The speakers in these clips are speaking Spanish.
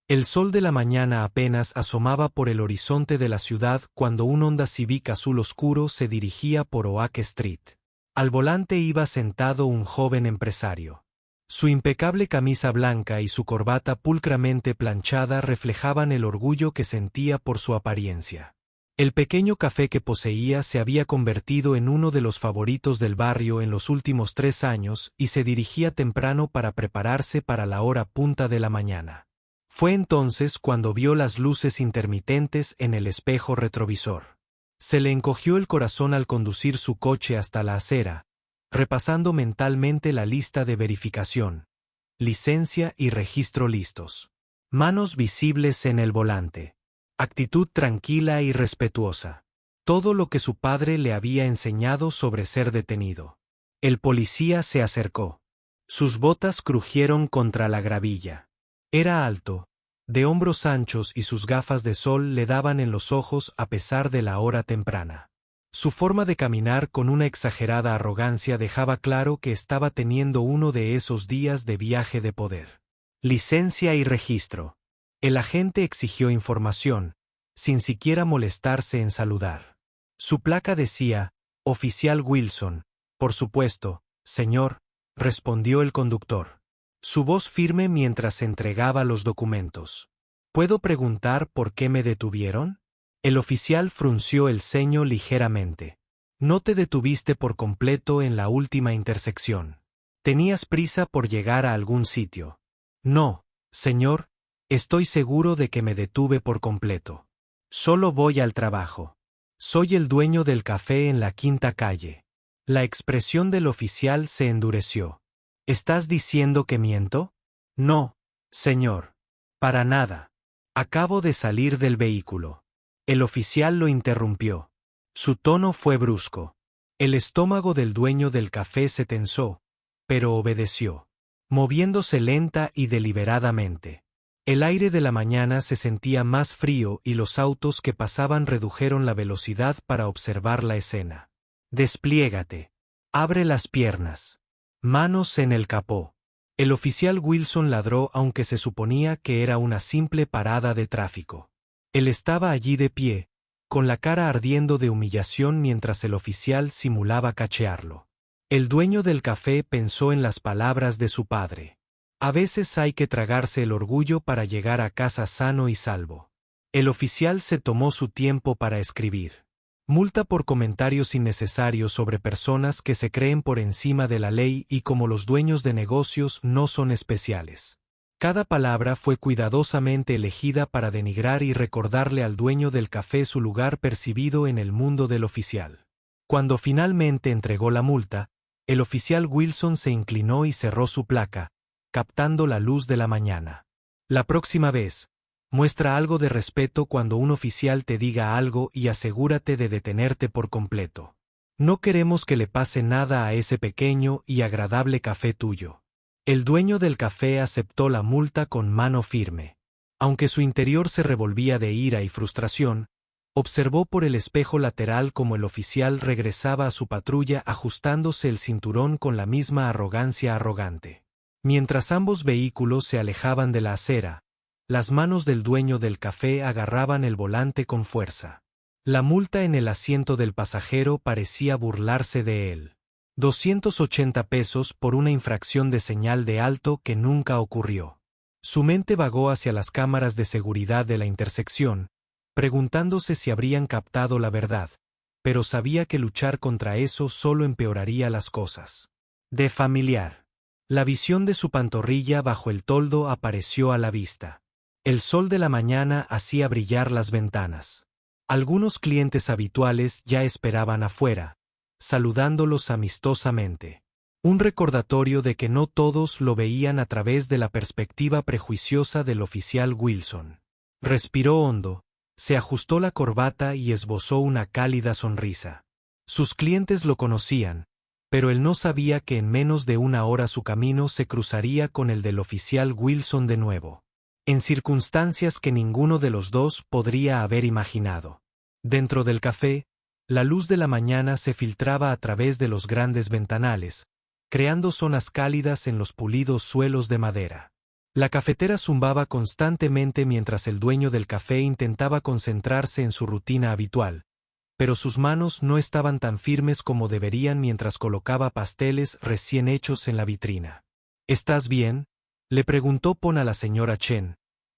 El sol de la mañana apenas asomaba por el horizonte de la ciudad cuando un Honda Civic azul oscuro se dirigía por Oak Street. Al volante iba sentado un joven empresario. Su impecable camisa blanca y su corbata pulcramente planchada reflejaban el orgullo que sentía por su apariencia. El pequeño café que poseía se había convertido en uno de los favoritos del barrio en los últimos 3 años y se dirigía temprano para prepararse para la hora punta de la mañana. Fue entonces cuando vio las luces intermitentes en el espejo retrovisor. Se le encogió el corazón al conducir su coche hasta la acera, repasando mentalmente la lista de verificación, licencia y registro listos. Manos visibles en el volante. Actitud tranquila y respetuosa. Todo lo que su padre le había enseñado sobre ser detenido. El policía se acercó. Sus botas crujieron contra la gravilla. Era alto, de hombros anchos y sus gafas de sol le daban en los ojos a pesar de la hora temprana. Su forma de caminar con una exagerada arrogancia dejaba claro que estaba teniendo uno de esos días de viaje de poder. Licencia y registro. El agente exigió información, sin siquiera molestarse en saludar. Su placa decía, Oficial Wilson. Por supuesto, señor, respondió el conductor. Su voz firme mientras entregaba los documentos. ¿Puedo preguntar por qué me detuvieron? El oficial frunció el ceño ligeramente. No te detuviste por completo en la última intersección. ¿Tenías prisa por llegar a algún sitio? No, señor, estoy seguro de que me detuve por completo. Solo voy al trabajo. Soy el dueño del café en la Quinta Calle. La expresión del oficial se endureció. ¿Estás diciendo que miento? No, señor. Para nada. Acabo de salir del vehículo. El oficial lo interrumpió. Su tono fue brusco. El estómago del dueño del café se tensó, pero obedeció, moviéndose lenta y deliberadamente. El aire de la mañana se sentía más frío y los autos que pasaban redujeron la velocidad para observar la escena. Despliégate. Abre las piernas. Manos en el capó. El oficial Wilson ladró aunque se suponía que era una simple parada de tráfico. Él estaba allí de pie, con la cara ardiendo de humillación mientras el oficial simulaba cachearlo. El dueño del café pensó en las palabras de su padre. A veces hay que tragarse el orgullo para llegar a casa sano y salvo. El oficial se tomó su tiempo para escribir. Multa por comentarios innecesarios sobre personas que se creen por encima de la ley y como los dueños de negocios no son especiales. Cada palabra fue cuidadosamente elegida para denigrar y recordarle al dueño del café su lugar percibido en el mundo del oficial. Cuando finalmente entregó la multa, el oficial Wilson se inclinó y cerró su placa, captando la luz de la mañana. La próxima vez, muestra algo de respeto cuando un oficial te diga algo y asegúrate de detenerte por completo. No queremos que le pase nada a ese pequeño y agradable café tuyo. El dueño del café aceptó la multa con mano firme. Aunque su interior se revolvía de ira y frustración, observó por el espejo lateral cómo el oficial regresaba a su patrulla ajustándose el cinturón con la misma arrogancia arrogante. Mientras ambos vehículos se alejaban de la acera, las manos del dueño del café agarraban el volante con fuerza. La multa en el asiento del pasajero parecía burlarse de él. 280 pesos por una infracción de señal de alto que nunca ocurrió. Su mente vagó hacia las cámaras de seguridad de la intersección, preguntándose si habrían captado la verdad, pero sabía que luchar contra eso solo empeoraría las cosas. De familiar. La visión de su pantorrilla bajo el toldo apareció a la vista. El sol de la mañana hacía brillar las ventanas. Algunos clientes habituales ya esperaban afuera, saludándolos amistosamente. Un recordatorio de que no todos lo veían a través de la perspectiva prejuiciosa del oficial Wilson. Respiró hondo, se ajustó la corbata y esbozó una cálida sonrisa. Sus clientes lo conocían, pero él no sabía que en menos de una hora su camino se cruzaría con el del oficial Wilson de nuevo. En circunstancias que ninguno de los dos podría haber imaginado. Dentro del café, la luz de la mañana se filtraba a través de los grandes ventanales, creando zonas cálidas en los pulidos suelos de madera. La cafetera zumbaba constantemente mientras el dueño del café intentaba concentrarse en su rutina habitual, pero sus manos no estaban tan firmes como deberían mientras colocaba pasteles recién hechos en la vitrina. ¿Estás bien?, le preguntó Pon a la señora Chen,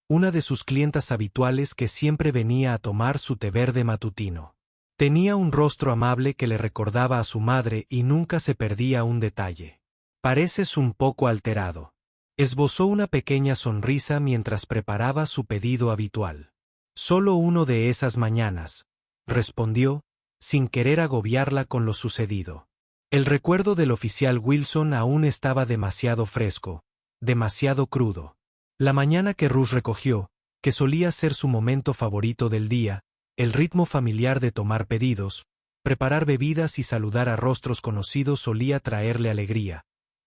una de sus clientas habituales que siempre venía a tomar su té verde matutino. Tenía un rostro amable que le recordaba a su madre y nunca se perdía un detalle. Pareces un poco alterado. Esbozó una pequeña sonrisa mientras preparaba su pedido habitual. Solo uno de esas mañanas, respondió, sin querer agobiarla con lo sucedido. El recuerdo del oficial Wilson aún estaba demasiado fresco, demasiado crudo. La mañana que Ruth recogió, que solía ser su momento favorito del día, el ritmo familiar de tomar pedidos, preparar bebidas y saludar a rostros conocidos solía traerle alegría.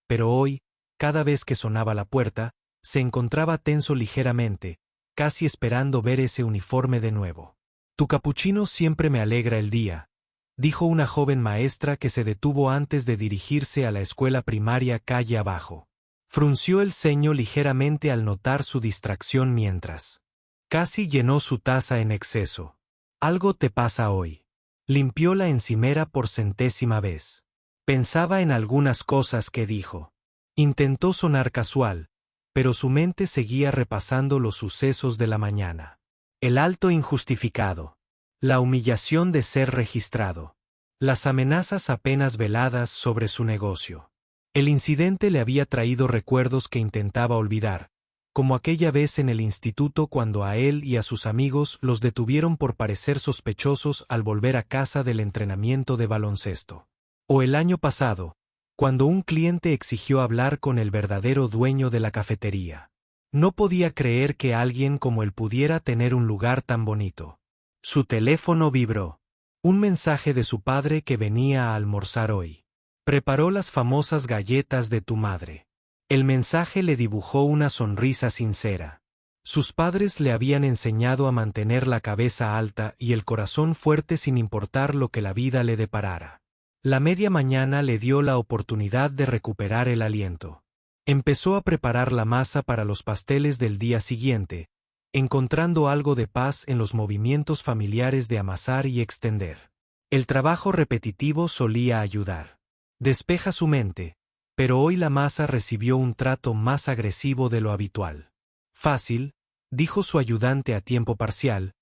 Pero hoy, cada vez que sonaba la puerta, se encontraba tenso ligeramente, casi esperando ver ese uniforme de nuevo. Tu capuchino siempre me alegra el día, dijo una joven maestra que se detuvo antes de dirigirse a la escuela primaria calle abajo. Frunció el ceño ligeramente al notar su distracción mientras casi llenó su taza en exceso. Algo te pasa hoy. Limpió la encimera por 100ª vez. Pensaba en algunas cosas que dijo. Intentó sonar casual, pero su mente seguía repasando los sucesos de la mañana. El alto injustificado. La humillación de ser registrado. Las amenazas apenas veladas sobre su negocio. El incidente le había traído recuerdos que intentaba olvidar, como aquella vez en el instituto cuando a él y a sus amigos los detuvieron por parecer sospechosos al volver a casa del entrenamiento de baloncesto. O el año pasado, cuando un cliente exigió hablar con el verdadero dueño de la cafetería. No podía creer que alguien como él pudiera tener un lugar tan bonito. Su teléfono vibró. Un mensaje de su padre que venía a almorzar hoy. Preparó las famosas galletas de tu madre. El mensaje le dibujó una sonrisa sincera. Sus padres le habían enseñado a mantener la cabeza alta y el corazón fuerte sin importar lo que la vida le deparara. La media mañana le dio la oportunidad de recuperar el aliento. Empezó a preparar la masa para los pasteles del día siguiente, encontrando algo de paz en los movimientos familiares de amasar y extender. El trabajo repetitivo solía ayudar. Despeja su mente, pero hoy la masa recibió un trato más agresivo de lo habitual. Fácil, dijo su ayudante a tiempo parcial,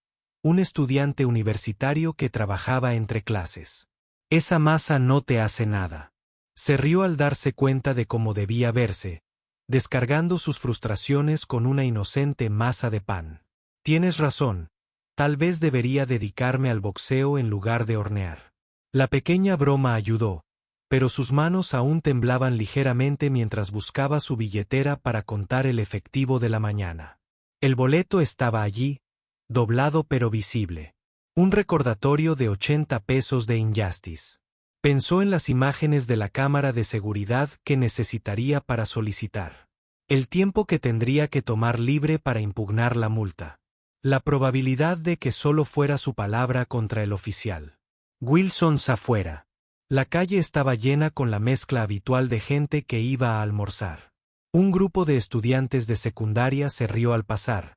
un estudiante universitario que trabajaba entre clases. Esa masa no te hace nada. Se rió al darse cuenta de cómo debía verse, descargando sus frustraciones con una inocente masa de pan. Tienes razón, tal vez debería dedicarme al boxeo en lugar de hornear. La pequeña broma ayudó, pero sus manos aún temblaban ligeramente mientras buscaba su billetera para contar el efectivo de la mañana. El boleto estaba allí, doblado pero visible. Un recordatorio de 80 pesos de Injustice. Pensó en las imágenes de la cámara de seguridad que necesitaría para solicitar. El tiempo que tendría que tomar libre para impugnar la multa. La probabilidad de que solo fuera su palabra contra el oficial. Wilson afuera. La calle estaba llena con la mezcla habitual de gente que iba a almorzar. Un grupo de estudiantes de secundaria se rió al pasar,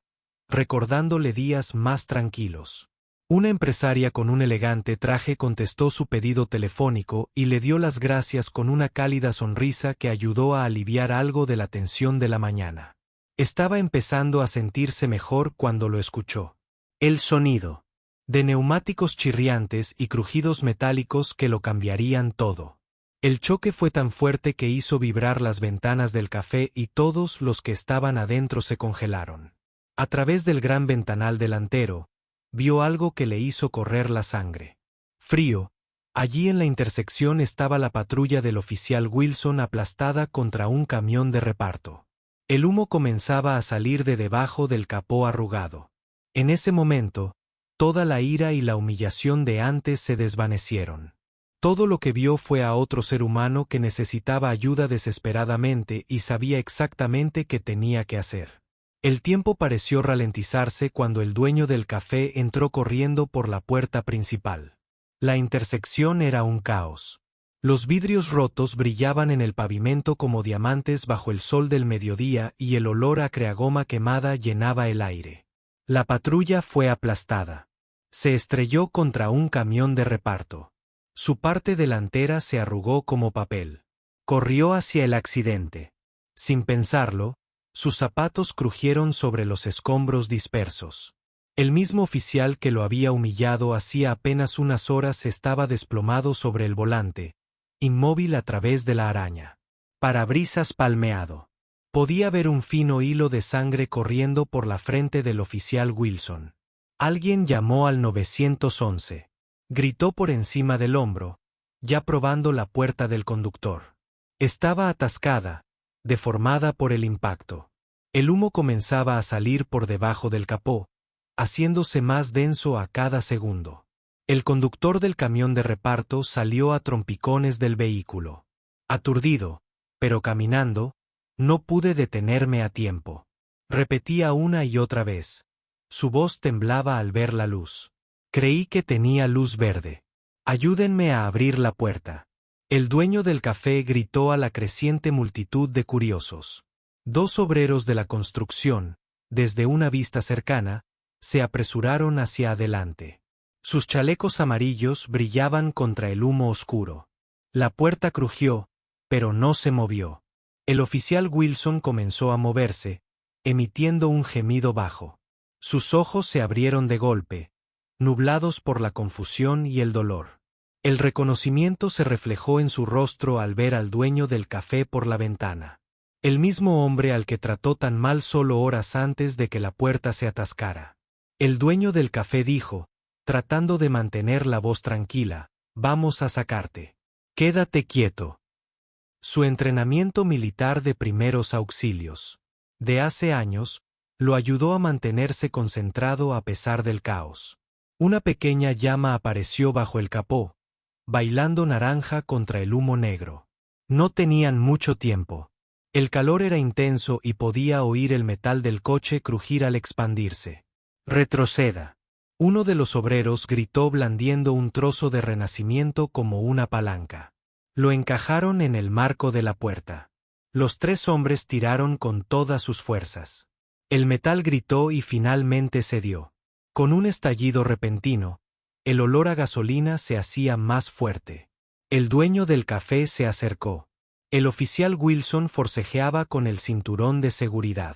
recordándole días más tranquilos. Una empresaria con un elegante traje contestó su pedido telefónico y le dio las gracias con una cálida sonrisa que ayudó a aliviar algo de la tensión de la mañana. Estaba empezando a sentirse mejor cuando lo escuchó. El sonido de neumáticos chirriantes y crujidos metálicos que lo cambiarían todo. El choque fue tan fuerte que hizo vibrar las ventanas del café y todos los que estaban adentro se congelaron. A través del gran ventanal delantero, vio algo que le hizo correr la sangre. Frío, allí en la intersección estaba la patrulla del oficial Wilson aplastada contra un camión de reparto. El humo comenzaba a salir de debajo del capó arrugado. En ese momento, toda la ira y la humillación de antes se desvanecieron. Todo lo que vio fue a otro ser humano que necesitaba ayuda desesperadamente y sabía exactamente qué tenía que hacer. El tiempo pareció ralentizarse cuando el dueño del café entró corriendo por la puerta principal. La intersección era un caos. Los vidrios rotos brillaban en el pavimento como diamantes bajo el sol del mediodía y el olor a creagoma quemada llenaba el aire. La patrulla fue aplastada. Se estrelló contra un camión de reparto. Su parte delantera se arrugó como papel. Corrió hacia el accidente. Sin pensarlo, sus zapatos crujieron sobre los escombros dispersos. El mismo oficial que lo había humillado hacía apenas unas horas estaba desplomado sobre el volante, inmóvil a través de la araña. Parabrisas palmeado. Podía ver un fino hilo de sangre corriendo por la frente del oficial Wilson. Alguien llamó al 911. Gritó por encima del hombro, ya probando la puerta del conductor. Estaba atascada, deformada por el impacto. El humo comenzaba a salir por debajo del capó, haciéndose más denso a cada segundo. El conductor del camión de reparto salió a trompicones del vehículo. Aturdido, pero caminando, no pude detenerme a tiempo. Repetía una y otra vez. Su voz temblaba al ver la luz. Creí que tenía luz verde. Ayúdenme a abrir la puerta. El dueño del café gritó a la creciente multitud de curiosos. Dos obreros de la construcción, desde una vista cercana, se apresuraron hacia adelante. Sus chalecos amarillos brillaban contra el humo oscuro. La puerta crujió, pero no se movió. El oficial Wilson comenzó a moverse, emitiendo un gemido bajo. Sus ojos se abrieron de golpe, nublados por la confusión y el dolor. El reconocimiento se reflejó en su rostro al ver al dueño del café por la ventana. El mismo hombre al que trató tan mal solo horas antes de que la puerta se atascara. El dueño del café dijo, tratando de mantener la voz tranquila, «Vamos a sacarte. Quédate quieto». Su entrenamiento militar de primeros auxilios, de hace años, lo ayudó a mantenerse concentrado a pesar del caos. Una pequeña llama apareció bajo el capó, bailando naranja contra el humo negro. No tenían mucho tiempo. El calor era intenso y podía oír el metal del coche crujir al expandirse. «Retroceda». Uno de los obreros gritó blandiendo un trozo de renacimiento como una palanca. Lo encajaron en el marco de la puerta. Los tres hombres tiraron con todas sus fuerzas. El metal gritó y finalmente cedió. Con un estallido repentino, el olor a gasolina se hacía más fuerte. El dueño del café se acercó. El oficial Wilson forcejeaba con el cinturón de seguridad.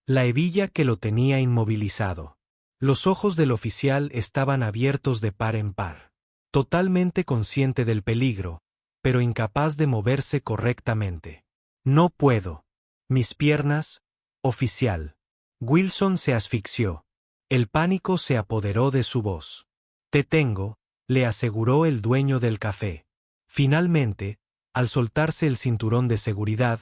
La hebilla que lo tenía inmovilizado. Los ojos del oficial estaban abiertos de par en par. Totalmente consciente del peligro, pero incapaz de moverse correctamente. «No puedo. Mis piernas, oficial». Wilson se asfixió. El pánico se apoderó de su voz. «Te tengo», le aseguró el dueño del café. Finalmente, al soltarse el cinturón de seguridad,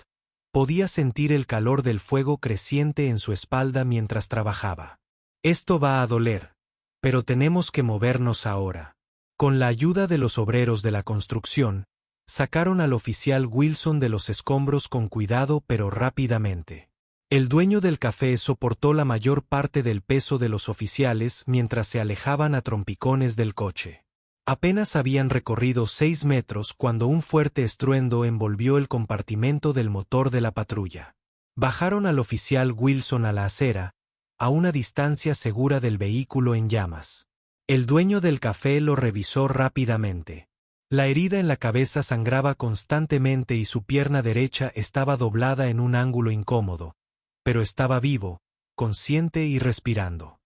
podía sentir el calor del fuego creciente en su espalda mientras trabajaba. «Esto va a doler, pero tenemos que movernos ahora». Con la ayuda de los obreros de la construcción, sacaron al oficial Wilson de los escombros con cuidado pero rápidamente. El dueño del café soportó la mayor parte del peso de los oficiales mientras se alejaban a trompicones del coche. Apenas habían recorrido 6 metros cuando un fuerte estruendo envolvió el compartimento del motor de la patrulla. Bajaron al oficial Wilson a la acera, a una distancia segura del vehículo en llamas. El dueño del café lo revisó rápidamente. La herida en la cabeza sangraba constantemente y su pierna derecha estaba doblada en un ángulo incómodo, pero estaba vivo, consciente y respirando.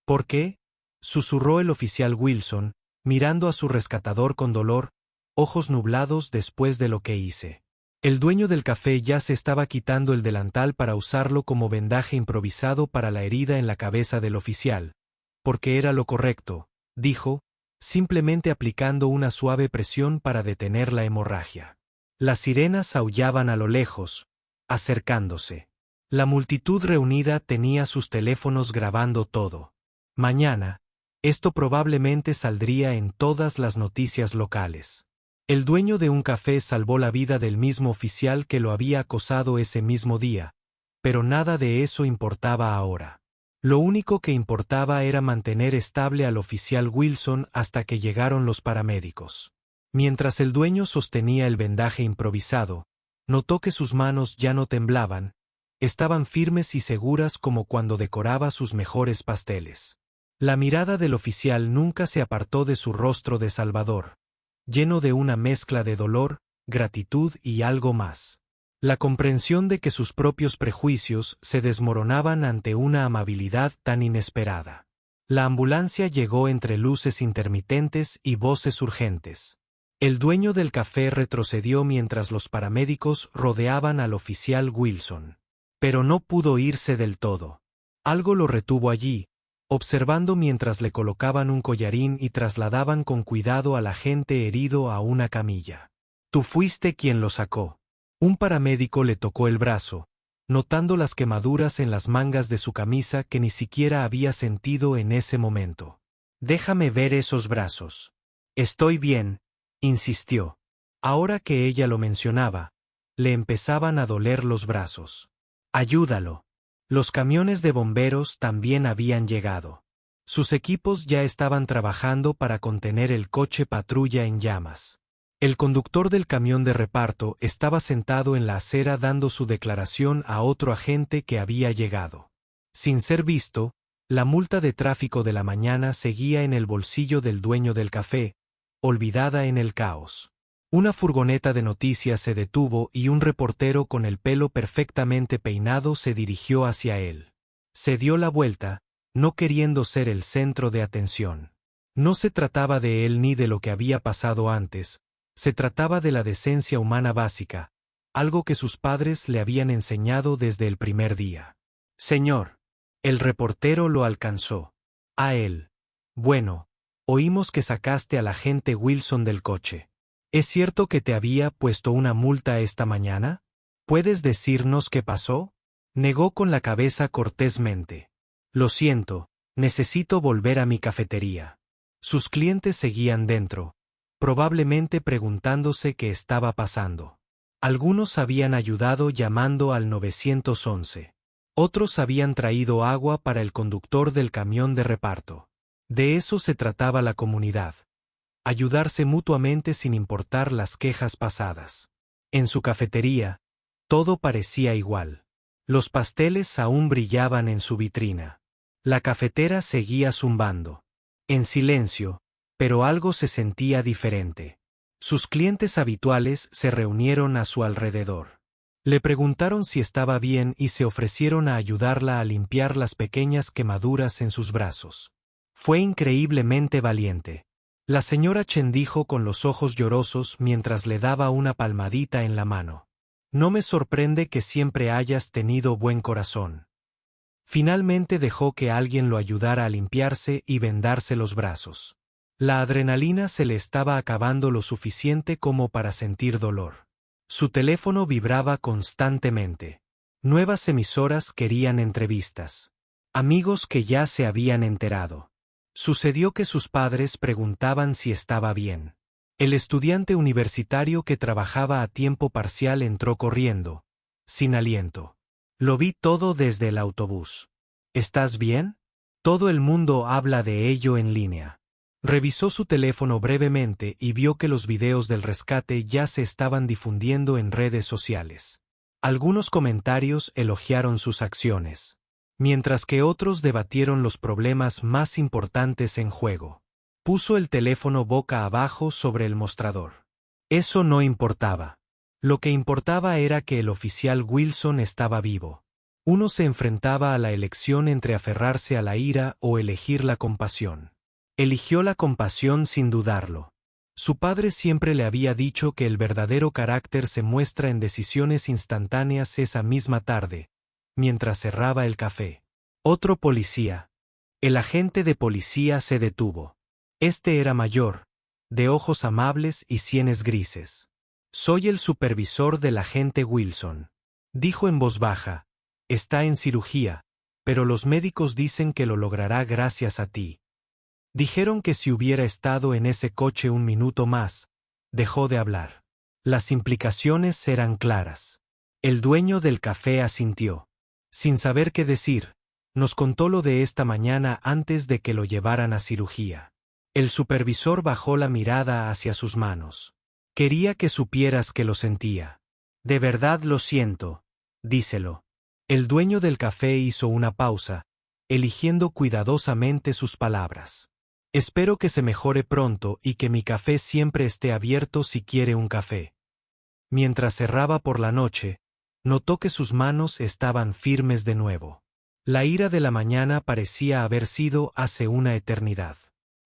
«¿Por qué?», susurró el oficial Wilson, mirando a su rescatador con dolor, ojos nublados después de lo que hice. El dueño del café ya se estaba quitando el delantal para usarlo como vendaje improvisado para la herida en la cabeza del oficial. «Porque era lo correcto», dijo, simplemente aplicando una suave presión para detener la hemorragia. Las sirenas aullaban a lo lejos, acercándose. La multitud reunida tenía sus teléfonos grabando todo. Mañana, esto probablemente saldría en todas las noticias locales. El dueño de un café salvó la vida del mismo oficial que lo había acosado ese mismo día, pero nada de eso importaba ahora. Lo único que importaba era mantener estable al oficial Wilson hasta que llegaron los paramédicos. Mientras el dueño sostenía el vendaje improvisado, notó que sus manos ya no temblaban, estaban firmes y seguras como cuando decoraba sus mejores pasteles. La mirada del oficial nunca se apartó de su rostro de Salvador, lleno de una mezcla de dolor, gratitud y algo más. La comprensión de que sus propios prejuicios se desmoronaban ante una amabilidad tan inesperada. La ambulancia llegó entre luces intermitentes y voces urgentes. El dueño del café retrocedió mientras los paramédicos rodeaban al oficial Wilson. Pero no pudo irse del todo. Algo lo retuvo allí, observando mientras le colocaban un collarín y trasladaban con cuidado al agente herido a una camilla. Tú fuiste quien lo sacó. Un paramédico le tocó el brazo, notando las quemaduras en las mangas de su camisa que ni siquiera había sentido en ese momento. Déjame ver esos brazos. Estoy bien, insistió. Ahora que ella lo mencionaba, le empezaban a doler los brazos. Ayúdalo. Los camiones de bomberos también habían llegado. Sus equipos ya estaban trabajando para contener el coche patrulla en llamas. El conductor del camión de reparto estaba sentado en la acera dando su declaración a otro agente que había llegado. Sin ser visto, la multa de tráfico de la mañana seguía en el bolsillo del dueño del café, olvidada en el caos. Una furgoneta de noticias se detuvo y un reportero con el pelo perfectamente peinado se dirigió hacia él. Se dio la vuelta, no queriendo ser el centro de atención. No se trataba de él ni de lo que había pasado antes, se trataba de la decencia humana básica, algo que sus padres le habían enseñado desde el primer día. Señor. El reportero lo alcanzó. A él. Bueno, oímos que sacaste al agente Wilson del coche. ¿Es cierto que te había puesto una multa esta mañana? ¿Puedes decirnos qué pasó? Negó con la cabeza cortésmente. Lo siento, necesito volver a mi cafetería. Sus clientes seguían dentro, probablemente preguntándose qué estaba pasando. Algunos habían ayudado llamando al 911. Otros habían traído agua para el conductor del camión de reparto. De eso se trataba la comunidad. Ayudarse mutuamente sin importar las quejas pasadas. En su cafetería, todo parecía igual. Los pasteles aún brillaban en su vitrina. La cafetera seguía zumbando. En silencio, pero algo se sentía diferente. Sus clientes habituales se reunieron a su alrededor. Le preguntaron si estaba bien y se ofrecieron a ayudarla a limpiar las pequeñas quemaduras en sus brazos. Fue increíblemente valiente. La señora Chen dijo con los ojos llorosos mientras le daba una palmadita en la mano. No me sorprende que siempre hayas tenido buen corazón. Finalmente dejó que alguien lo ayudara a limpiarse y vendarse los brazos. La adrenalina se le estaba acabando lo suficiente como para sentir dolor. Su teléfono vibraba constantemente. Nuevas emisoras querían entrevistas. Amigos que ya se habían enterado. Sucedió que sus padres preguntaban si estaba bien. El estudiante universitario que trabajaba a tiempo parcial entró corriendo, sin aliento. Lo vi todo desde el autobús. ¿Estás bien? Todo el mundo habla de ello en línea. Revisó su teléfono brevemente y vio que los videos del rescate ya se estaban difundiendo en redes sociales. Algunos comentarios elogiaron sus acciones, mientras que otros debatieron los problemas más importantes en juego. Puso el teléfono boca abajo sobre el mostrador. Eso no importaba. Lo que importaba era que el oficial Wilson estaba vivo. Uno se enfrentaba a la elección entre aferrarse a la ira o elegir la compasión. Eligió la compasión sin dudarlo. Su padre siempre le había dicho que el verdadero carácter se muestra en decisiones instantáneas esa misma tarde, mientras cerraba el café. Otro policía. El agente de policía se detuvo. Este era mayor, de ojos amables y sienes grises. Soy el supervisor del agente Wilson. Dijo en voz baja. Está en cirugía, pero los médicos dicen que lo logrará gracias a ti. Dijeron que si hubiera estado en ese coche un minuto más, dejó de hablar. Las implicaciones eran claras. El dueño del café asintió. Sin saber qué decir, nos contó lo de esta mañana antes de que lo llevaran a cirugía. El supervisor bajó la mirada hacia sus manos. Quería que supieras que lo sentía. De verdad lo siento. Díselo. El dueño del café hizo una pausa, eligiendo cuidadosamente sus palabras. Espero que se mejore pronto y que mi café siempre esté abierto si quiere un café. Mientras cerraba por la noche, notó que sus manos estaban firmes de nuevo. La ira de la mañana parecía haber sido hace una eternidad.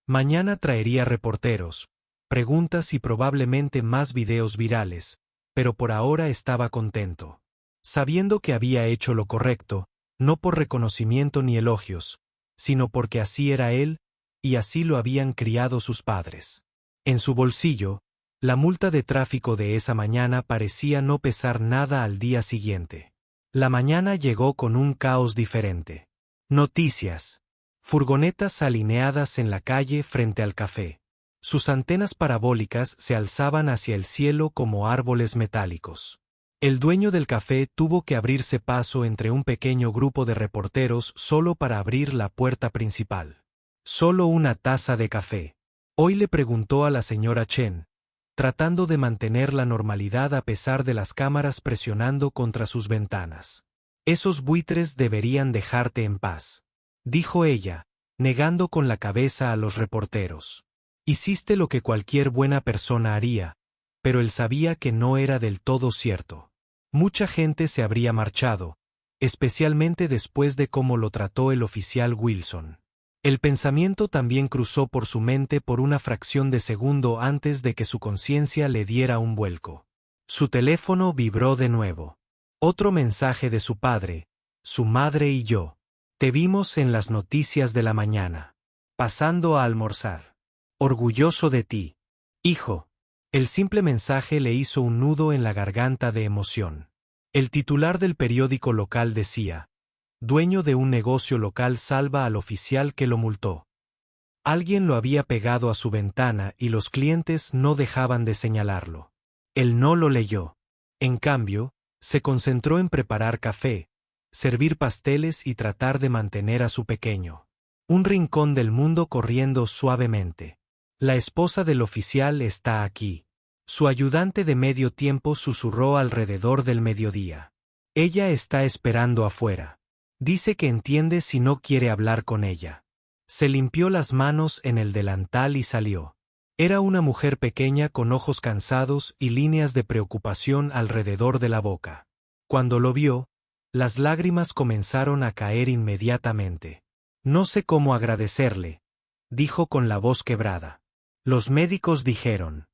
Mañana traería reporteros, preguntas y probablemente más videos virales, pero por ahora estaba contento. Sabiendo que había hecho lo correcto, no por reconocimiento ni elogios, sino porque así era él, y así lo habían criado sus padres. En su bolsillo, la multa de tráfico de esa mañana parecía no pesar nada al día siguiente. La mañana llegó con un caos diferente. Noticias. Furgonetas alineadas en la calle frente al café. Sus antenas parabólicas se alzaban hacia el cielo como árboles metálicos. El dueño del café tuvo que abrirse paso entre un pequeño grupo de reporteros solo para abrir la puerta principal. Solo una taza de café. Hoy le preguntó a la señora Chen, tratando de mantener la normalidad a pesar de las cámaras presionando contra sus ventanas. Esos buitres deberían dejarte en paz, dijo ella, negando con la cabeza a los reporteros. Hiciste lo que cualquier buena persona haría, pero él sabía que no era del todo cierto. Mucha gente se habría marchado, especialmente después de cómo lo trató el oficial Wilson. El pensamiento también cruzó por su mente por una fracción de segundo antes de que su conciencia le diera un vuelco. Su teléfono vibró de nuevo. Otro mensaje de su padre: su madre y yo. Te vimos en las noticias de la mañana. Pasando a almorzar. Orgulloso de ti. Hijo. El simple mensaje le hizo un nudo en la garganta de emoción. El titular del periódico local decía: dueño de un negocio local salva al oficial que lo multó. Alguien lo había pegado a su ventana y los clientes no dejaban de señalarlo. Él no lo leyó. En cambio, se concentró en preparar café, servir pasteles y tratar de mantener a su pequeño. Un rincón del mundo corriendo suavemente. La esposa del oficial está aquí. Su ayudante de medio tiempo susurró alrededor del mediodía. Ella está esperando afuera. Dice que entiende si no quiere hablar con ella. Se limpió las manos en el delantal y salió. Era una mujer pequeña con ojos cansados y líneas de preocupación alrededor de la boca. Cuando lo vio, las lágrimas comenzaron a caer inmediatamente. No sé cómo agradecerle, dijo con la voz quebrada. Los médicos dijeron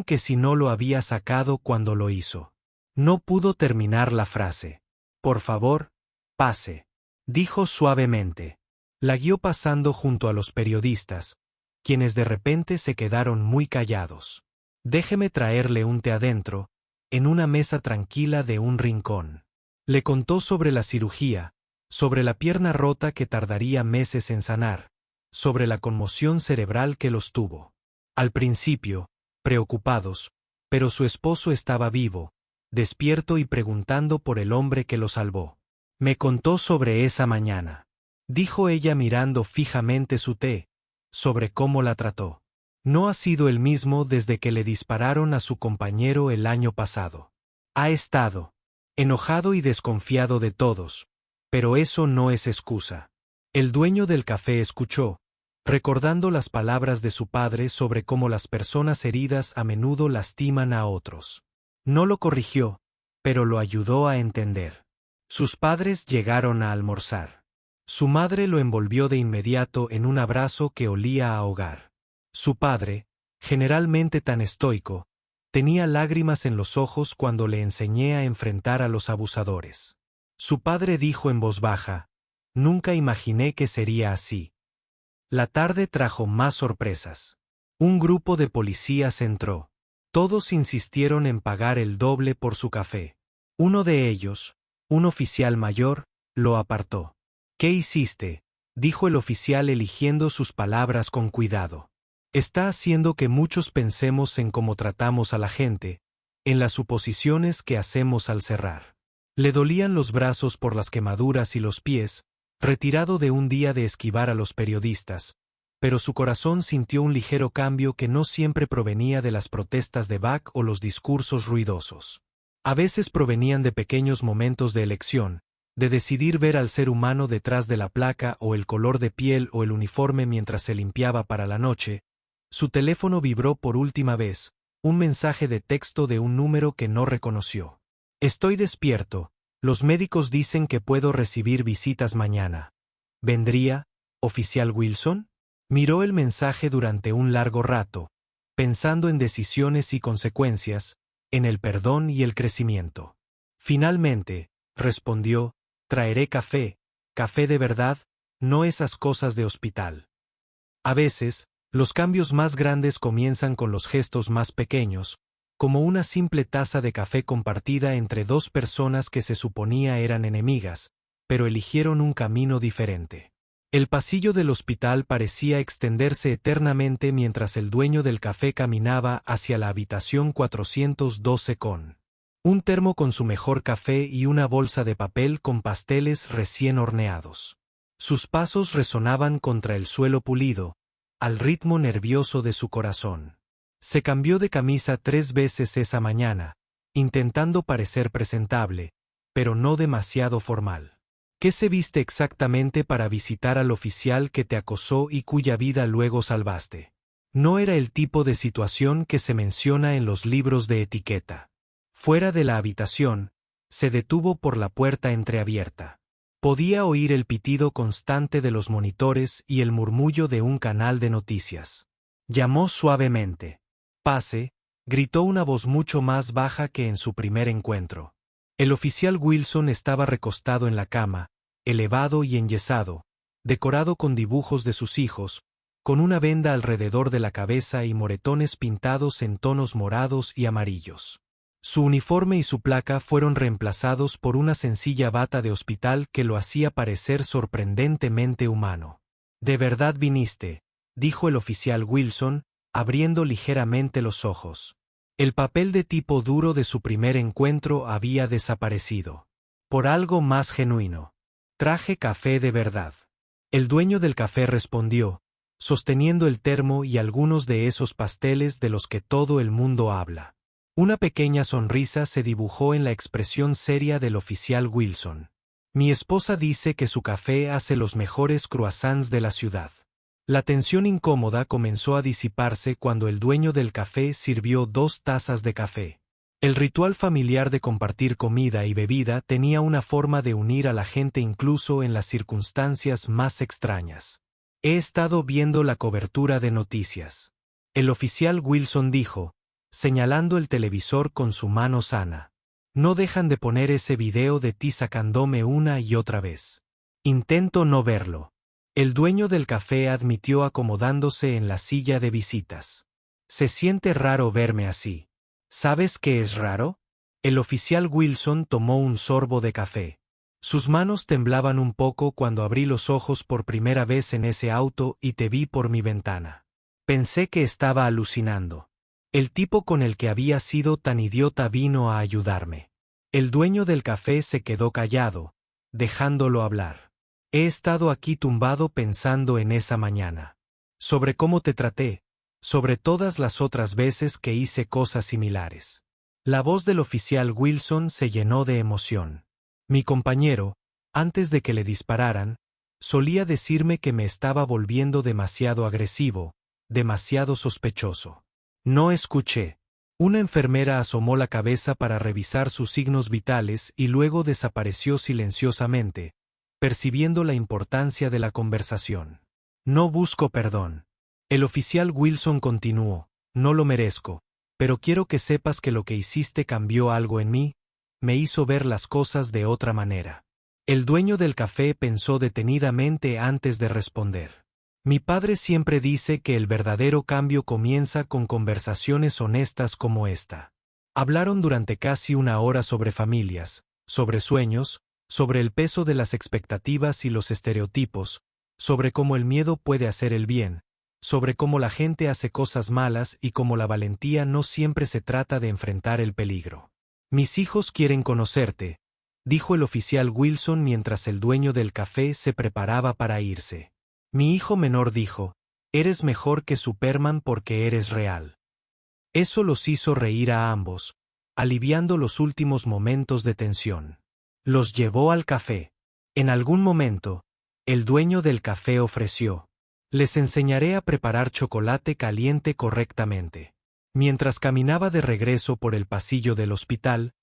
que si no lo había sacado cuando lo hizo. No pudo terminar la frase. Por favor, pase, dijo suavemente. La guió pasando junto a los periodistas, quienes de repente se quedaron muy callados. Déjeme traerle un té adentro, en una mesa tranquila de un rincón. Le contó sobre la cirugía, sobre la pierna rota que tardaría meses en sanar, sobre la conmoción cerebral que los tuvo. Al principio, preocupados, pero su esposo estaba vivo, despierto y preguntando por el hombre que lo salvó. Me contó sobre esa mañana, dijo ella mirando fijamente su té, sobre cómo la trató. No ha sido el mismo desde que le dispararon a su compañero el año pasado. Ha estado enojado y desconfiado de todos, pero eso no es excusa. El dueño del café escuchó, recordando las palabras de su padre sobre cómo las personas heridas a menudo lastiman a otros. No lo corrigió, pero lo ayudó a entender. Sus padres llegaron a almorzar. Su madre lo envolvió de inmediato en un abrazo que olía a hogar. Su padre, generalmente tan estoico, tenía lágrimas en los ojos cuando le enseñé a enfrentar a los abusadores. Su padre dijo en voz baja: nunca imaginé que sería así. La tarde trajo más sorpresas. Un grupo de policías entró. Todos insistieron en pagar el doble por su café. Uno de ellos, un oficial mayor, lo apartó. ¿Qué hiciste?, dijo el oficial eligiendo sus palabras con cuidado. Está haciendo que muchos pensemos en cómo tratamos a la gente, en las suposiciones que hacemos al cerrar. Le dolían los brazos por las quemaduras y los pies, retirado de un día de esquivar a los periodistas, pero su corazón sintió un ligero cambio que no siempre provenía de las protestas de Bach o los discursos ruidosos. A veces provenían de pequeños momentos de elección, de decidir ver al ser humano detrás de la placa o el color de piel o el uniforme mientras se limpiaba para la noche. Su teléfono vibró por última vez, un mensaje de texto de un número que no reconoció. Estoy despierto, los médicos dicen que puedo recibir visitas mañana. ¿Vendría, oficial Wilson? Miró el mensaje durante un largo rato, pensando en decisiones y consecuencias, en el perdón y el crecimiento. Finalmente, respondió, traeré café, café de verdad, no esas cosas de hospital. A veces, los cambios más grandes comienzan con los gestos más pequeños, como una simple taza de café compartida entre dos personas que se suponía eran enemigas, pero eligieron un camino diferente. El pasillo del hospital parecía extenderse eternamente mientras el dueño del café caminaba hacia la habitación 412 con un termo con su mejor café y una bolsa de papel con pasteles recién horneados. Sus pasos resonaban contra el suelo pulido, al ritmo nervioso de su corazón. Se cambió de camisa 3 veces esa mañana, intentando parecer presentable, pero no demasiado formal. ¿Qué se viste exactamente para visitar al oficial que te acosó y cuya vida luego salvaste? No era el tipo de situación que se menciona en los libros de etiqueta. Fuera de la habitación, se detuvo por la puerta entreabierta. Podía oír el pitido constante de los monitores y el murmullo de un canal de noticias. Llamó suavemente. «Pase», gritó una voz mucho más baja que en su primer encuentro. El oficial Wilson estaba recostado en la cama, elevado y enyesado, decorado con dibujos de sus hijos, con una venda alrededor de la cabeza y moretones pintados en tonos morados y amarillos. Su uniforme y su placa fueron reemplazados por una sencilla bata de hospital que lo hacía parecer sorprendentemente humano. «¿De verdad viniste?», dijo el oficial Wilson, abriendo ligeramente los ojos. El papel de tipo duro de su primer encuentro había desaparecido. Por algo más genuino. «Traje café de verdad». El dueño del café respondió, sosteniendo el termo y algunos de esos pasteles de los que todo el mundo habla. Una pequeña sonrisa se dibujó en la expresión seria del oficial Wilson. «Mi esposa dice que su café hace los mejores croissants de la ciudad». La tensión incómoda comenzó a disiparse cuando el dueño del café sirvió 2 tazas de café. El ritual familiar de compartir comida y bebida tenía una forma de unir a la gente incluso en las circunstancias más extrañas. «He estado viendo la cobertura de noticias». El oficial Wilson dijo, señalando el televisor con su mano sana. «No dejan de poner ese video de ti sacándome una y otra vez. Intento no verlo». El dueño del café admitió acomodándose en la silla de visitas. «Se siente raro verme así». «¿Sabes qué es raro?». El oficial Wilson tomó un sorbo de café. Sus manos temblaban un poco cuando abrí los ojos por primera vez en ese auto y te vi por mi ventana. Pensé que estaba alucinando. El tipo con el que había sido tan idiota vino a ayudarme». El dueño del café se quedó callado, dejándolo hablar. «He estado aquí tumbado pensando en esa mañana. Sobre cómo te traté, sobre todas las otras veces que hice cosas similares». La voz del oficial Wilson se llenó de emoción. «Mi compañero, antes de que le dispararan, solía decirme que me estaba volviendo demasiado agresivo, demasiado sospechoso. No escuché». Una enfermera asomó la cabeza para revisar sus signos vitales y luego desapareció silenciosamente, percibiendo la importancia de la conversación. «No busco perdón». El oficial Wilson continuó, «No lo merezco, pero quiero que sepas que lo que hiciste cambió algo en mí, me hizo ver las cosas de otra manera». El dueño del café pensó detenidamente antes de responder. «Mi padre siempre dice que el verdadero cambio comienza con conversaciones honestas como esta». Hablaron durante casi 1 hora sobre familias, sobre sueños, sobre el peso de las expectativas y los estereotipos, sobre cómo el miedo puede hacer el bien, sobre cómo la gente hace cosas malas y cómo la valentía no siempre se trata de enfrentar el peligro. «Mis hijos quieren conocerte», dijo el oficial Wilson mientras el dueño del café se preparaba para irse. Mi hijo menor dijo, Eres mejor que Superman porque eres real. Eso los hizo reír a ambos, aliviando los últimos momentos de tensión. Los llevó al café. En algún momento, el dueño del café ofreció: les enseñaré a preparar chocolate caliente correctamente. Mientras caminaba de regreso por el pasillo del hospital,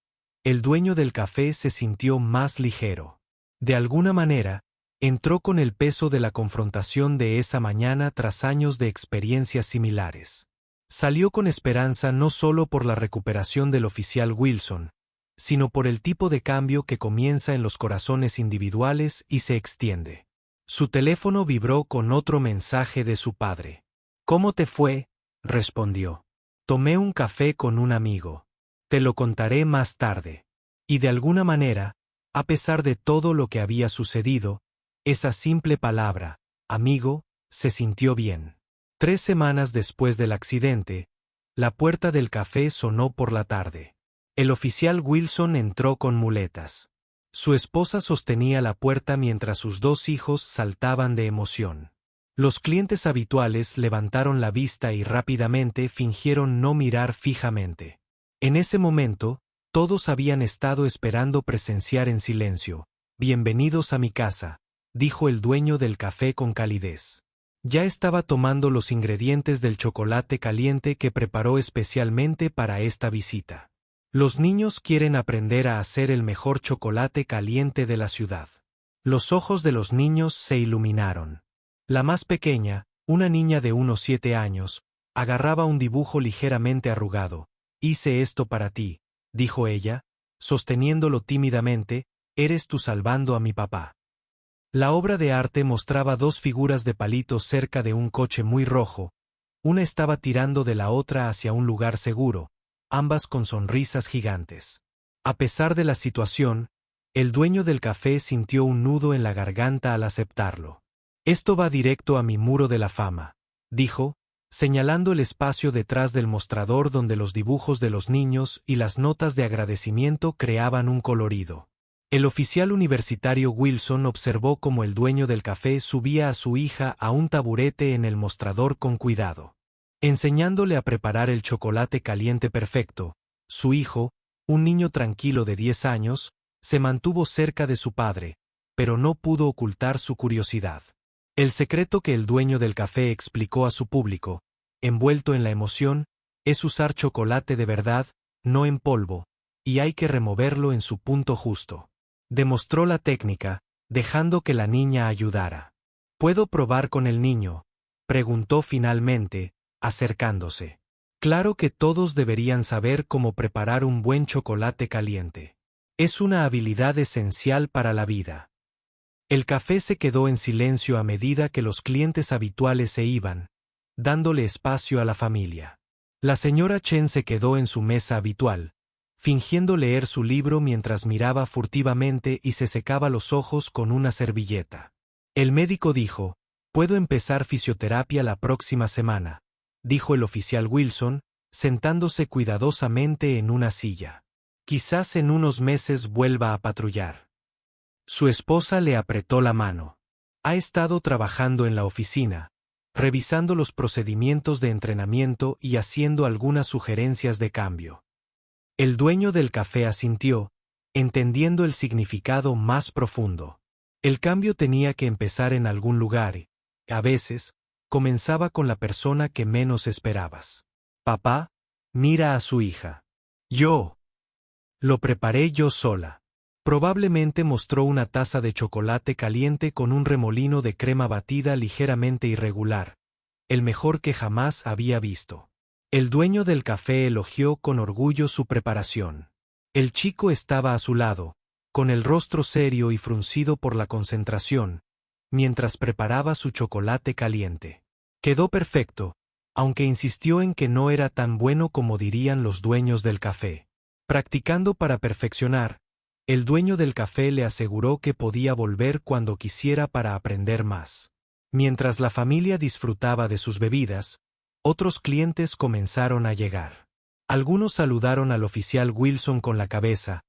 el dueño del café se sintió más ligero. De alguna manera, entró con el peso de la confrontación de esa mañana tras años de experiencias similares. Salió con esperanza no solo por la recuperación del oficial Wilson, sino por el tipo de cambio que comienza en los corazones individuales y se extiende. Su teléfono vibró con otro mensaje de su padre. «¿Cómo te fue?», respondió. «Tomé un café con un amigo. Te lo contaré más tarde». Y de alguna manera, a pesar de todo lo que había sucedido, esa simple palabra, amigo, se sintió bien. 3 semanas después del accidente, la puerta del café sonó por la tarde. El oficial Wilson entró con muletas. Su esposa sostenía la puerta mientras sus 2 hijos saltaban de emoción. Los clientes habituales levantaron la vista y rápidamente fingieron no mirar fijamente. En ese momento, todos habían estado esperando presenciar en silencio. «Bienvenidos a mi casa», dijo el dueño del café con calidez. Ya estaba tomando los ingredientes del chocolate caliente que preparó especialmente para esta visita. Los niños quieren aprender a hacer el mejor chocolate caliente de la ciudad. Los ojos de los niños se iluminaron. La más pequeña, una niña de unos 7 años, agarraba un dibujo ligeramente arrugado. «Hice esto para ti», dijo ella, sosteniéndolo tímidamente. «Eres tú salvando a mi papá». La obra de arte mostraba 2 figuras de palitos cerca de un coche muy rojo. Una estaba tirando de la otra hacia un lugar seguro, ambas con sonrisas gigantes. A pesar de la situación, el dueño del café sintió un nudo en la garganta al aceptarlo. «Esto va directo a mi muro de la fama», dijo, señalando el espacio detrás del mostrador donde los dibujos de los niños y las notas de agradecimiento creaban un colorido. El oficial universitario Wilson observó cómo el dueño del café subía a su hija a un taburete en el mostrador con cuidado. Enseñándole a preparar el chocolate caliente perfecto, su hijo, un niño tranquilo de 10 años, se mantuvo cerca de su padre, pero no pudo ocultar su curiosidad. El secreto que el dueño del café explicó a su público, envuelto en la emoción, es usar chocolate de verdad, no en polvo, y hay que removerlo en su punto justo. Demostró la técnica, dejando que la niña ayudara. «¿Puedo probar con el niño?», preguntó finalmente, acercándose. Claro que todos deberían saber cómo preparar un buen chocolate caliente. Es una habilidad esencial para la vida. El café se quedó en silencio a medida que los clientes habituales se iban, dándole espacio a la familia. La señora Chen se quedó en su mesa habitual, fingiendo leer su libro mientras miraba furtivamente y se secaba los ojos con una servilleta. El médico dijo: «Puedo empezar fisioterapia la próxima semana», dijo el oficial Wilson, sentándose cuidadosamente en una silla. «Quizás en unos meses vuelva a patrullar». Su esposa le apretó la mano. Ha estado trabajando en la oficina, revisando los procedimientos de entrenamiento y haciendo algunas sugerencias de cambio. El dueño del café asintió, entendiendo el significado más profundo. El cambio tenía que empezar en algún lugar y, a veces, comenzaba con la persona que menos esperabas. «Papá, mira a su hija». «Yo. Lo preparé yo sola». Probablemente mostró una taza de chocolate caliente con un remolino de crema batida ligeramente irregular, el mejor que jamás había visto. El dueño del café elogió con orgullo su preparación. El chico estaba a su lado, con el rostro serio y fruncido por la concentración, mientras preparaba su chocolate caliente. Quedó perfecto, aunque insistió en que no era tan bueno como dirían los dueños del café. Practicando para perfeccionar, el dueño del café le aseguró que podía volver cuando quisiera para aprender más. Mientras la familia disfrutaba de sus bebidas, otros clientes comenzaron a llegar. Algunos saludaron al oficial Wilson con la cabeza,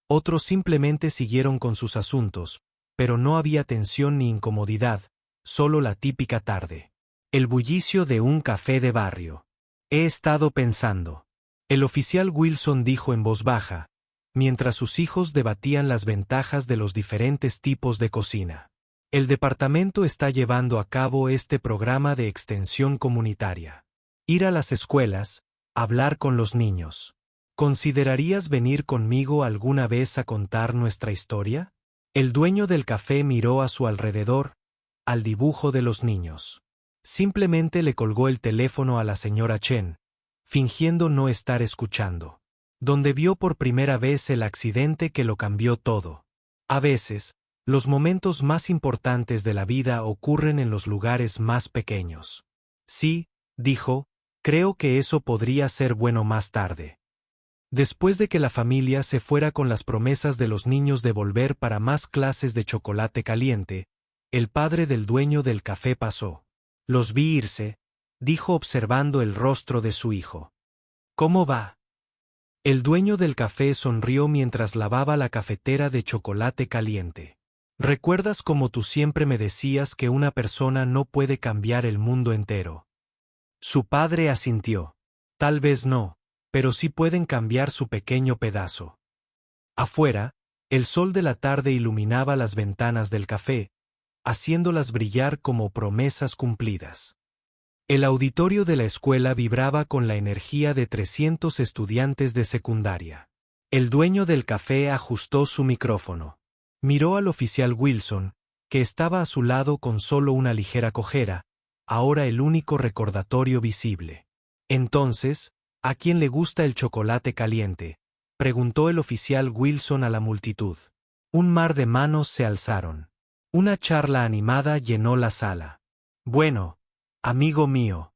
otros simplemente siguieron con sus asuntos, pero no había tensión ni incomodidad, solo la típica tarde. El bullicio de un café de barrio. He estado pensando. El oficial Wilson dijo en voz baja, mientras sus hijos debatían las ventajas de los diferentes tipos de cocina. El departamento está llevando a cabo este programa de extensión comunitaria. Ir a las escuelas, hablar con los niños. ¿Considerarías venir conmigo alguna vez a contar nuestra historia? El dueño del café miró a su alrededor, al dibujo de los niños. Simplemente le colgó el teléfono a la señora Chen, fingiendo no estar escuchando. Donde vio por primera vez el accidente que lo cambió todo. A veces, los momentos más importantes de la vida ocurren en los lugares más pequeños. Sí, dijo, creo que eso podría ser bueno más tarde. Después de que la familia se fuera con las promesas de los niños de volver para más clases de chocolate caliente, el padre del dueño del café pasó. Los vi irse, dijo observando el rostro de su hijo. ¿Cómo va? El dueño del café sonrió mientras lavaba la cafetera de chocolate caliente. ¿Recuerdas cómo tú siempre me decías que una persona no puede cambiar el mundo entero? Su padre asintió. Tal vez no, pero sí pueden cambiar su pequeño pedazo. Afuera, el sol de la tarde iluminaba las ventanas del café, haciéndolas brillar como promesas cumplidas. El auditorio de la escuela vibraba con la energía de 300 estudiantes de secundaria. El dueño del café ajustó su micrófono. Miró al oficial Wilson, que estaba a su lado con solo una ligera cojera, ahora el único recordatorio visible. Entonces, ¿a quién le gusta el chocolate caliente?, preguntó el oficial Wilson a la multitud. Un mar de manos se alzaron. Una charla animada llenó la sala. Bueno, amigo mío.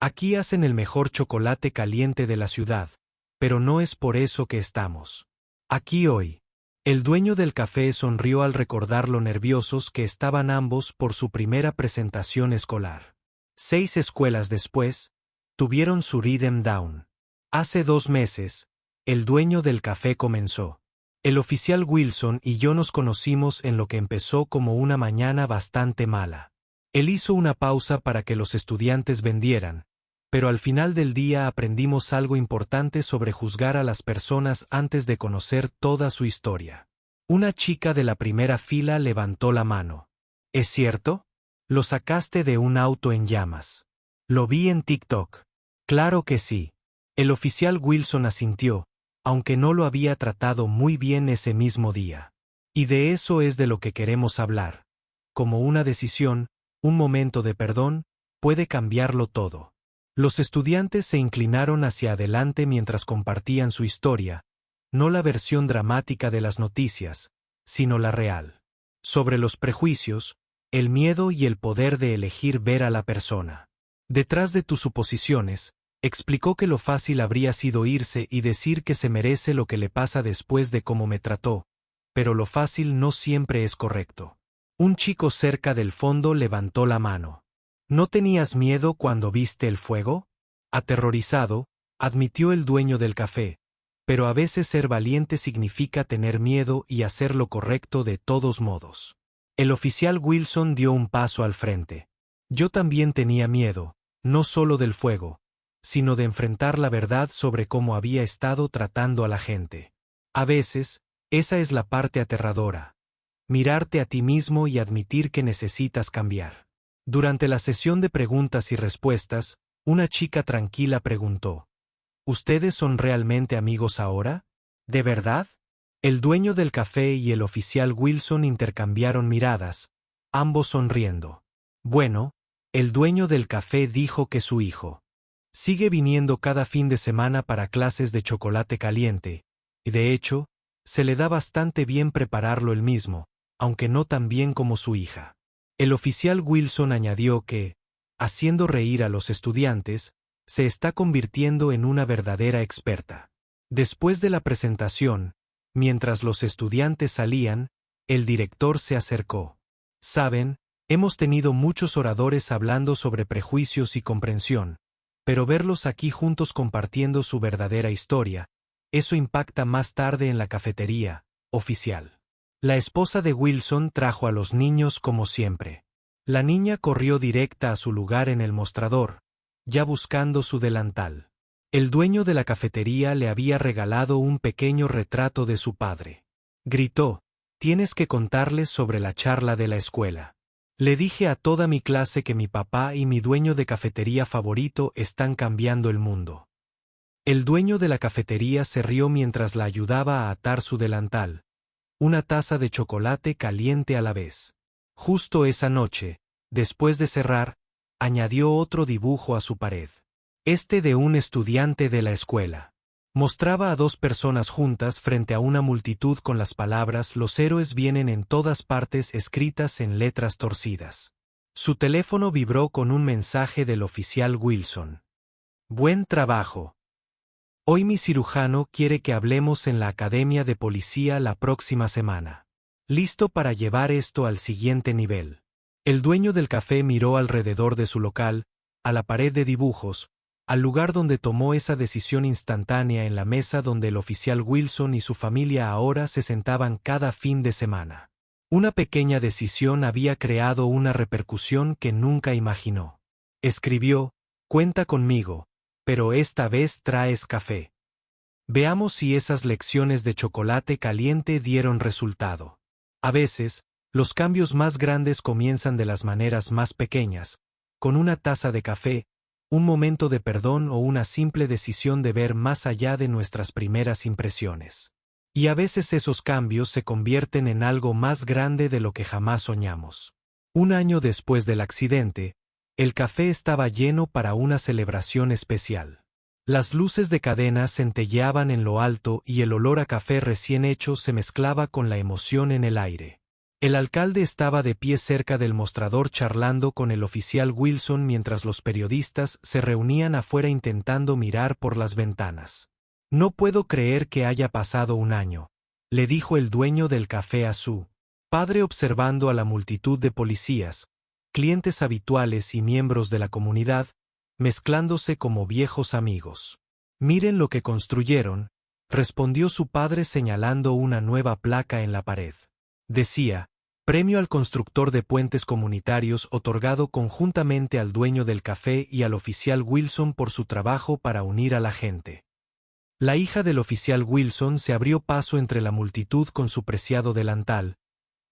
Aquí hacen el mejor chocolate caliente de la ciudad, pero no es por eso que estamos aquí hoy. El dueño del café sonrió al recordar lo nerviosos que estaban ambos por su primera presentación escolar. 6 escuelas después, tuvieron su Rhythm Down. Hace 2 meses, el dueño del café comenzó. El oficial Wilson y yo nos conocimos en lo que empezó como una mañana bastante mala. Él hizo una pausa para que los estudiantes vendieran, pero al final del día aprendimos algo importante sobre juzgar a las personas antes de conocer toda su historia. Una chica de la primera fila levantó la mano. ¿Es cierto? Lo sacaste de un auto en llamas. Lo vi en TikTok. Claro que sí. El oficial Wilson asintió, aunque no lo había tratado muy bien ese mismo día. Y de eso es de lo que queremos hablar. Como una decisión, un momento de perdón, puede cambiarlo todo. Los estudiantes se inclinaron hacia adelante mientras compartían su historia, no la versión dramática de las noticias, sino la real. Sobre los prejuicios, el miedo y el poder de elegir ver a la persona. Detrás de tus suposiciones, explicó que lo fácil habría sido irse y decir que se merece lo que le pasa después de cómo me trató, pero lo fácil no siempre es correcto. Un chico cerca del fondo levantó la mano. ¿No tenías miedo cuando viste el fuego? Aterrorizado, admitió el dueño del café, pero a veces ser valiente significa tener miedo y hacer lo correcto de todos modos. El oficial Wilson dio un paso al frente. Yo también tenía miedo, no solo del fuego, sino de enfrentar la verdad sobre cómo había estado tratando a la gente. A veces, esa es la parte aterradora. Mirarte a ti mismo y admitir que necesitas cambiar. Durante la sesión de preguntas y respuestas, una chica tranquila preguntó: ¿Ustedes son realmente amigos ahora? ¿De verdad? El dueño del café y el oficial Wilson intercambiaron miradas, ambos sonriendo. Bueno, el dueño del café dijo que su hijo sigue viniendo cada fin de semana para clases de chocolate caliente, y de hecho, se le da bastante bien prepararlo él mismo, aunque no tan bien como su hija. El oficial Wilson añadió que, haciendo reír a los estudiantes, se está convirtiendo en una verdadera experta. Después de la presentación, mientras los estudiantes salían, el director se acercó. Saben, hemos tenido muchos oradores hablando sobre prejuicios y comprensión, pero verlos aquí juntos compartiendo su verdadera historia, eso impacta más tarde en la cafetería, oficial. La esposa de Wilson trajo a los niños como siempre. La niña corrió directa a su lugar en el mostrador, ya buscando su delantal. El dueño de la cafetería le había regalado un pequeño retrato de su padre. Gritó: «Tienes que contarles sobre la charla de la escuela. Le dije a toda mi clase que mi papá y mi dueño de cafetería favorito están cambiando el mundo». El dueño de la cafetería se rió mientras la ayudaba a atar su delantal, una taza de chocolate caliente a la vez. Justo esa noche, después de cerrar, añadió otro dibujo a su pared. Este de un estudiante de la escuela. Mostraba a dos personas juntas frente a una multitud con las palabras «Los héroes vienen» en todas partes escritas en letras torcidas. Su teléfono vibró con un mensaje del oficial Wilson. «Buen trabajo. Hoy mi cirujano quiere que hablemos en la academia de policía la próxima semana. ¿Listo para llevar esto al siguiente nivel?» El dueño del café miró alrededor de su local, a la pared de dibujos, al lugar donde tomó esa decisión instantánea en la mesa donde el oficial Wilson y su familia ahora se sentaban cada fin de semana. Una pequeña decisión había creado una repercusión que nunca imaginó. Escribió: «Cuenta conmigo, pero esta vez traes café». Veamos si esas lecciones de chocolate caliente dieron resultado. A veces, los cambios más grandes comienzan de las maneras más pequeñas, con una taza de café, un momento de perdón o una simple decisión de ver más allá de nuestras primeras impresiones. Y a veces esos cambios se convierten en algo más grande de lo que jamás soñamos. Un año después del accidente, el café estaba lleno para una celebración especial. Las luces de cadena centelleaban en lo alto y el olor a café recién hecho se mezclaba con la emoción en el aire. El alcalde estaba de pie cerca del mostrador charlando con el oficial Wilson mientras los periodistas se reunían afuera intentando mirar por las ventanas. «No puedo creer que haya pasado un año», le dijo el dueño del café a su padre observando a la multitud de policías, clientes habituales y miembros de la comunidad, mezclándose como viejos amigos. «Miren lo que construyeron», respondió su padre señalando una nueva placa en la pared. Decía: «Premio al constructor de puentes comunitarios», otorgado conjuntamente al dueño del café y al oficial Wilson por su trabajo para unir a la gente. La hija del oficial Wilson se abrió paso entre la multitud con su preciado delantal,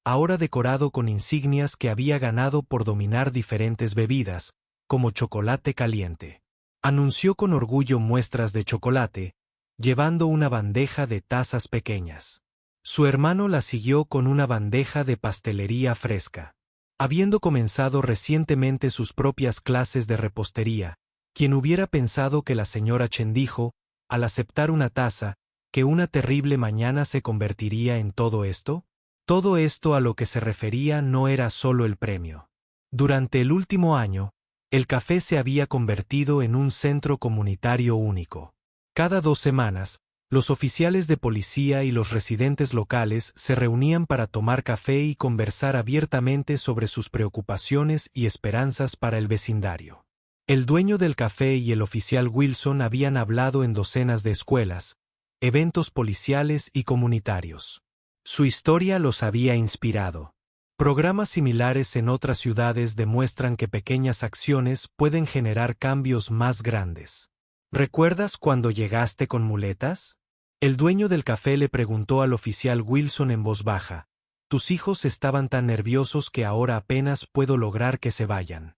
ahora decorado con insignias que había ganado por dominar diferentes bebidas, como chocolate caliente. Anunció con orgullo muestras de chocolate, llevando una bandeja de tazas pequeñas. Su hermano la siguió con una bandeja de pastelería fresca. Habiendo comenzado recientemente sus propias clases de repostería, ¿quién hubiera pensado que la señora Chen dijo, al aceptar una taza, que una terrible mañana se convertiría en todo esto? Todo esto a lo que se refería no era solo el premio. Durante el último año, el café se había convertido en un centro comunitario único. Cada 2 semanas, los oficiales de policía y los residentes locales se reunían para tomar café y conversar abiertamente sobre sus preocupaciones y esperanzas para el vecindario. El dueño del café y el oficial Wilson habían hablado en docenas de escuelas, eventos policiales y comunitarios. Su historia los había inspirado. Programas similares en otras ciudades demuestran que pequeñas acciones pueden generar cambios más grandes. ¿Recuerdas cuando llegaste con muletas? El dueño del café le preguntó al oficial Wilson en voz baja. «Tus hijos estaban tan nerviosos que ahora apenas puedo lograr que se vayan».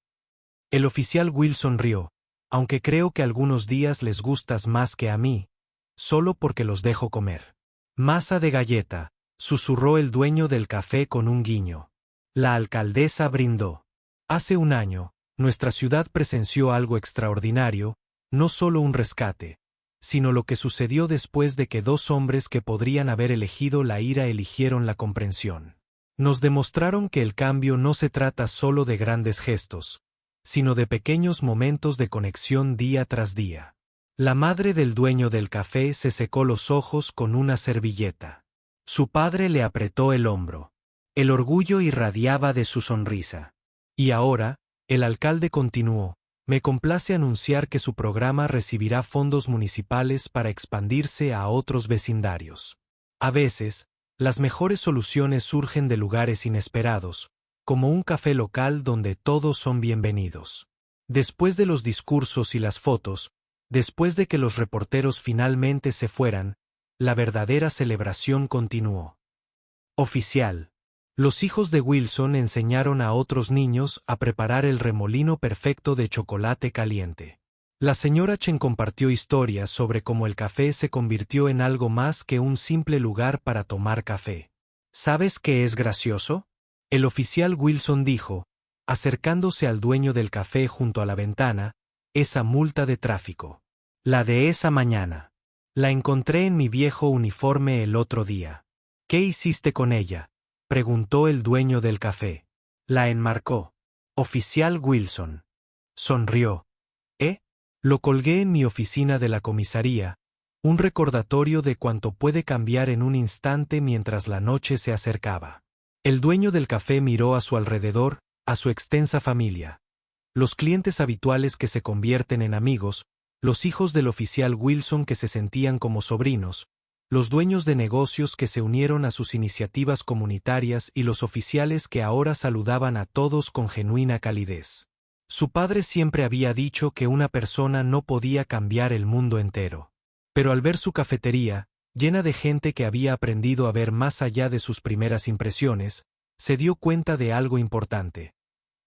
El oficial Wilson rió. «Aunque creo que algunos días les gustas más que a mí, solo porque los dejo comer». «Masa de galleta», susurró el dueño del café con un guiño. La alcaldesa brindó. «Hace un año, nuestra ciudad presenció algo extraordinario, no solo un rescate, sino lo que sucedió después de que 2 hombres que podrían haber elegido la ira eligieron la comprensión. Nos demostraron que el cambio no se trata solo de grandes gestos, sino de pequeños momentos de conexión día tras día». La madre del dueño del café se secó los ojos con una servilleta. Su padre le apretó el hombro. El orgullo irradiaba de su sonrisa. Y ahora, el alcalde continuó: «Me complace anunciar que su programa recibirá fondos municipales para expandirse a otros vecindarios. A veces, las mejores soluciones surgen de lugares inesperados, como un café local donde todos son bienvenidos. Después de los discursos y las fotos, después de que los reporteros finalmente se fueran, la verdadera celebración continuó. Oficial. Los hijos de Wilson enseñaron a otros niños a preparar el remolino perfecto de chocolate caliente. La señora Chen compartió historias sobre cómo el café se convirtió en algo más que un simple lugar para tomar café. ¿Sabes qué es gracioso? El oficial Wilson dijo, acercándose al dueño del café junto a la ventana, esa multa de tráfico. La de esa mañana. La encontré en mi viejo uniforme el otro día. ¿Qué hiciste con ella?, preguntó el dueño del café. La enmarcó. Oficial Wilson. Sonrió. Lo colgué en mi oficina de la comisaría, un recordatorio de cuánto puede cambiar en un instante mientras la noche se acercaba. El dueño del café miró a su alrededor, a su extensa familia. Los clientes habituales que se convierten en amigos, los hijos del oficial Wilson que se sentían como sobrinos, los dueños de negocios que se unieron a sus iniciativas comunitarias y los oficiales que ahora saludaban a todos con genuina calidez. Su padre siempre había dicho que una persona no podía cambiar el mundo entero. Pero al ver su cafetería, llena de gente que había aprendido a ver más allá de sus primeras impresiones, se dio cuenta de algo importante.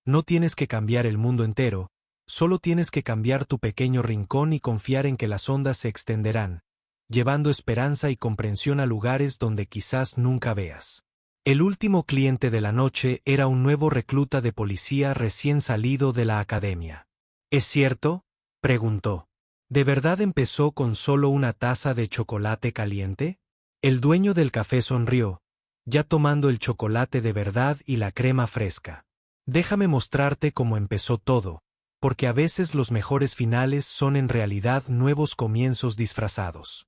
No tienes que cambiar el mundo entero, solo tienes que cambiar tu pequeño rincón y confiar en que las ondas se extenderán, llevando esperanza y comprensión a lugares donde quizás nunca veas. El último cliente de la noche era un nuevo recluta de policía recién salido de la academia. ¿Es cierto?, preguntó. ¿De verdad empezó con solo una taza de chocolate caliente? El dueño del café sonrió, ya tomando el chocolate de verdad y la crema fresca. Déjame mostrarte cómo empezó todo, porque a veces los mejores finales son en realidad nuevos comienzos disfrazados.